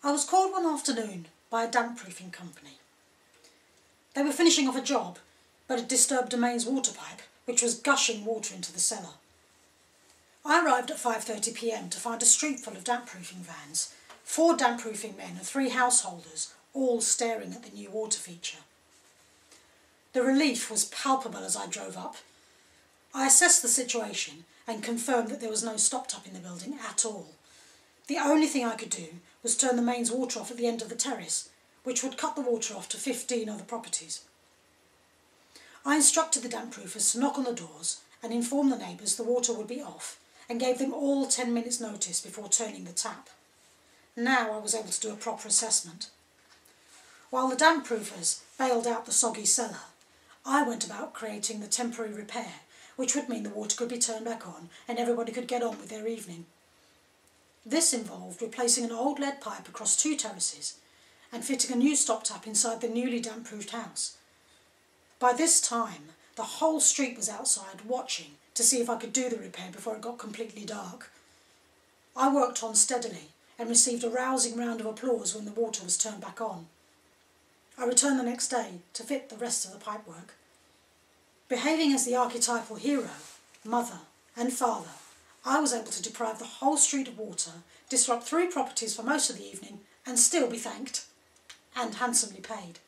I was called one afternoon by a damp-proofing company. They were finishing off a job, but had disturbed a mains water pipe, which was gushing water into the cellar. I arrived at 5:30 p.m. to find a street full of damp-proofing vans, 4 damp-proofing men and 3 householders, all staring at the new water feature. The relief was palpable as I drove up. I assessed the situation and confirmed that there was no stop-tap in the building at all. The only thing I could do was turn the mains water off at the end of the terrace, which would cut the water off to 15 other properties. I instructed the damp-proofers to knock on the doors and inform the neighbours the water would be off, and gave them all 10 minutes notice before turning the tap. Now I was able to do a proper assessment. While the damp-proofers bailed out the soggy cellar, I went about creating the temporary repair, which would mean the water could be turned back on and everybody could get on with their evening. This involved replacing an old lead pipe across 2 terraces and fitting a new stop-tap inside the newly damp-proofed house. By this time, the whole street was outside watching to see if I could do the repair before it got completely dark. I worked on steadily and received a rousing round of applause when the water was turned back on. I returned the next day to fit the rest of the pipework. Behaving as the archetypal hero, mother and father, I was able to deprive the whole street of water, disrupt 3 properties for most of the evening, and still be thanked and handsomely paid.